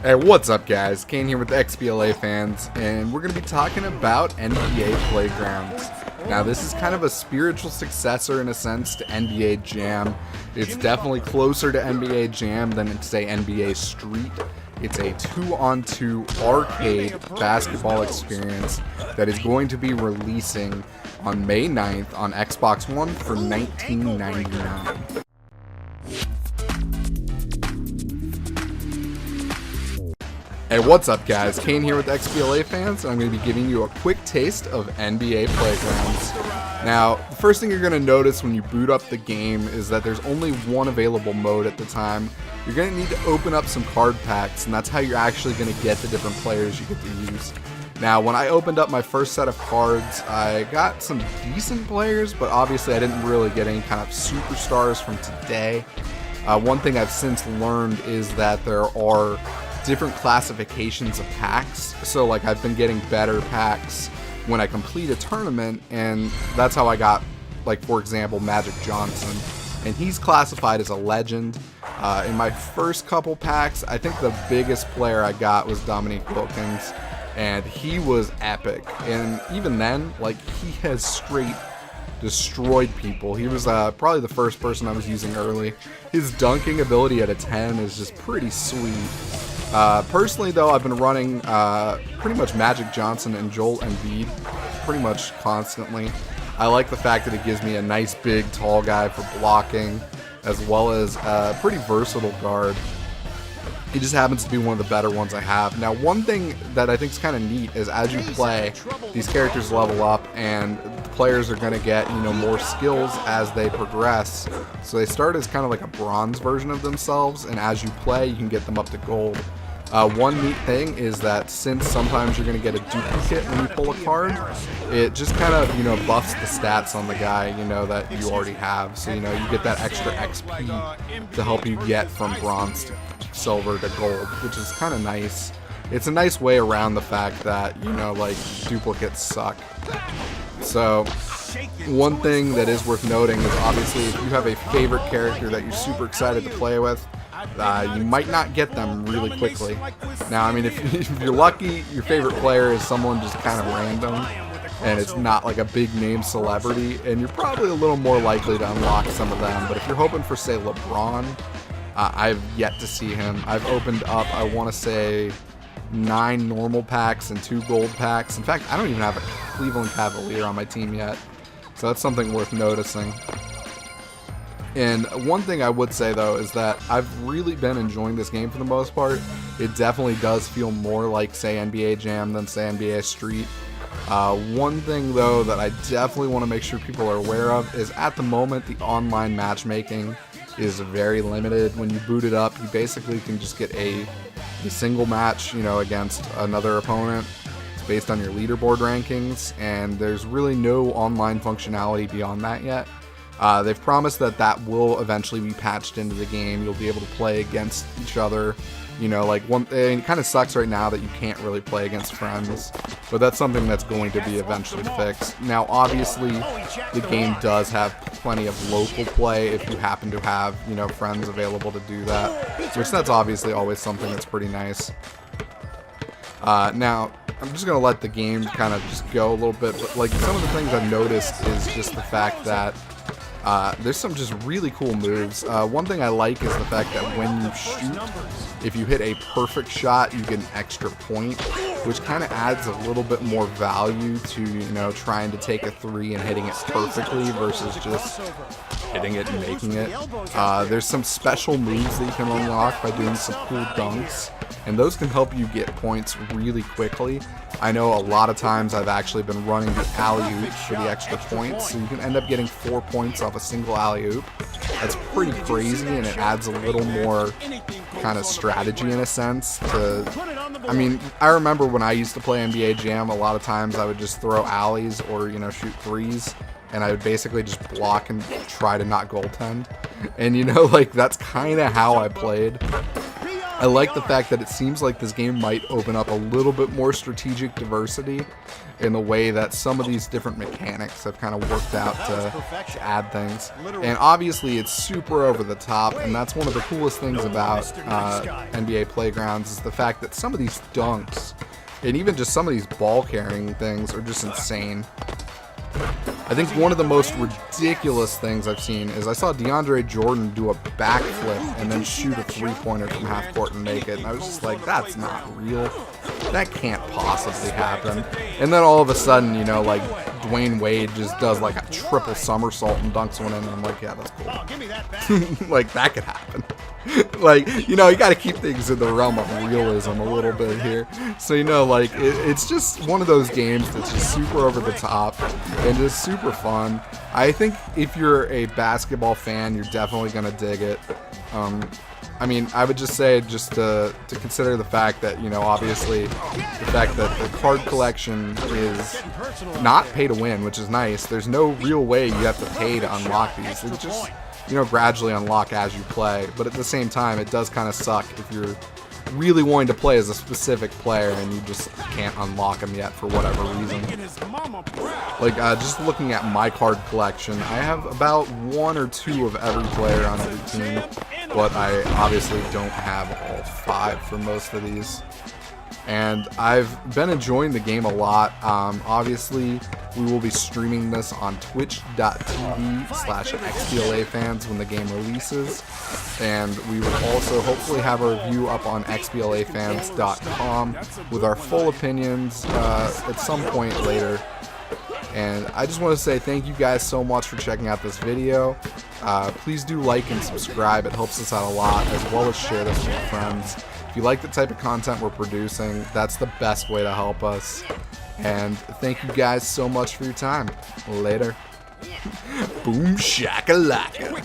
Hey, what's up guys? Cain here with the XBLA fans, and we're going to be talking about NBA Playgrounds. Now this is kind of a spiritual successor in a sense to NBA Jam. It's definitely closer to NBA Jam than say NBA Street. It's a 2-on-2 arcade basketball experience that is going to be releasing on May 9th on Xbox One for $19.99. Hey, what's up guys? Cain here with XBLA fans, and I'm going to be giving you a quick taste of NBA Playgrounds. Now, the first thing you're going to notice when you boot up the game is that there's only one available mode at the time. You're going to need to open up some card packs, and that's how you're actually going to get the different players you get to use. Now, when I opened up my first set of cards, I got some decent players, but obviously I didn't really get any kind of superstars from today. One thing I've since learned is that there are different classifications of packs. So like I've been getting better packs when I complete a tournament, and that's how I got, like, for example, Magic Johnson, and he's classified as a legend. In my first couple packs, I think the biggest player I got was Dominique Wilkins, and he was epic. And even then, like, he has straight destroyed people. He was probably the first person I was using early. His dunking ability at a 10 is just pretty sweet. Personally though, I've been running pretty much Magic Johnson and Joel Embiid pretty much constantly. I like the fact that it gives me a nice big tall guy for blocking, as well as a pretty versatile guard. He just happens to be one of the better ones I have. Now, one thing that I think is kind of neat is as you play, these characters level up, and the players are going to get, you know, more skills as they progress. So they start as kind of like a bronze version of themselves, and as you play, you can get them up to gold. One neat thing is that since sometimes you're going to get a duplicate when you pull a card, it just kind of, you know, buffs the stats on the guy, you know, that you already have. So, you know, you get that extra XP to help you get from bronze to silver to gold, which is kind of nice. It's a nice way around the fact that, you know, like, duplicates suck. So one thing that is worth noting is obviously if you have a favorite character that you're super excited to play with, you might not get them really quickly. Now, I mean, if you're lucky, your favorite player is someone just kind of random, and it's not like a big name celebrity, and you're probably a little more likely to unlock some of them. But if you're hoping for, say, LeBron, I've yet to see him. I've opened up, I want to say, 9 normal packs and 2 gold packs. In fact, I don't even have a Cleveland Cavalier on my team yet, so that's something worth noticing. And one thing I would say though is that I've really been enjoying this game for the most part. It definitely does feel more like, say, NBA Jam than, say, NBA Street. One thing though that I definitely want to make sure people are aware of is at the moment the online matchmaking is very limited. When you boot it up, you basically can just get a single match, you know, against another opponent. It's based on your leaderboard rankings, and there's really no online functionality beyond that yet. They've promised that that will eventually be patched into the game. You'll be able to play against each other. You know, like, it kind of sucks right now that you can't really play against friends, but that's something that's going to be eventually fixed. Now, obviously, the game does have plenty of local play if you happen to have, you know, friends available to do that, which that's obviously always something that's pretty nice. Now, I'm just going to let the game kind of just go a little bit, but, like, some of the things I've noticed is just the fact that there's some just really cool moves. One thing I like is the fact that when you shoot, if you hit a perfect shot, you get an extra point, which kind of adds a little bit more value to, you know, trying to take a 3 and hitting it perfectly versus just hitting it and making it. There's some special moves that you can unlock by doing some cool dunks, and those can help you get points really quickly. I know a lot of times I've actually been running the alley-oop for the extra points, so you can end up getting 4 points off a single alley-oop. That's pretty crazy, and it adds a little more kind of strategy in a sense to, I mean, I remember when I used to play NBA Jam, a lot of times I would just throw alleys or, you know, shoot threes, and I would basically just block and try to not goaltend. And, you know, like, that's kind of how I played. I like the fact that it seems like this game might open up a little bit more strategic diversity in the way that some of these different mechanics have kind of worked out to add things. And obviously it's super over the top, and that's one of the coolest things about NBA Playgrounds is the fact that some of these dunks and even just some of these ball carrying things are just insane. I think one of the most ridiculous things I've seen is I saw DeAndre Jordan do a backflip and then shoot a three-pointer from half court and make it. And I was just like, that's not real. That can't possibly happen. And then all of a sudden, you know, like Dwayne Wade just does like a triple somersault and dunks one in. And I'm like, yeah, that's cool. Like, that could happen. Like, you know, you got to keep things in the realm of realism a little bit here. So, you know, like, it's just one of those games that's just super over the top and just super fun. I think if you're a basketball fan, you're definitely going to dig it. I mean, I would just say just to consider the fact that, you know, obviously the fact that the card collection is not pay to win, which is nice. There's no real way you have to pay to unlock these. They just, you know, gradually unlock as you play. But at the same time, it does kind of suck if you're really wanting to play as a specific player and you just can't unlock them yet for whatever reason. Like, just looking at my card collection, I have about 1 or 2 of every player on every team, but I obviously don't have all 5 for most of these. And I've been enjoying the game a lot. Obviously, we will be streaming this on twitch.tv/XBLA fans when the game releases. And we will also hopefully have a review up on xblafans.com with our full opinions at some point later. And I just want to say thank you guys so much for checking out this video. Please do like and subscribe. It helps us out a lot, as well as share this with your friends. If you like the type of content we're producing, that's the best way to help us. And thank you guys so much for your time. Later. Boom shakalaka.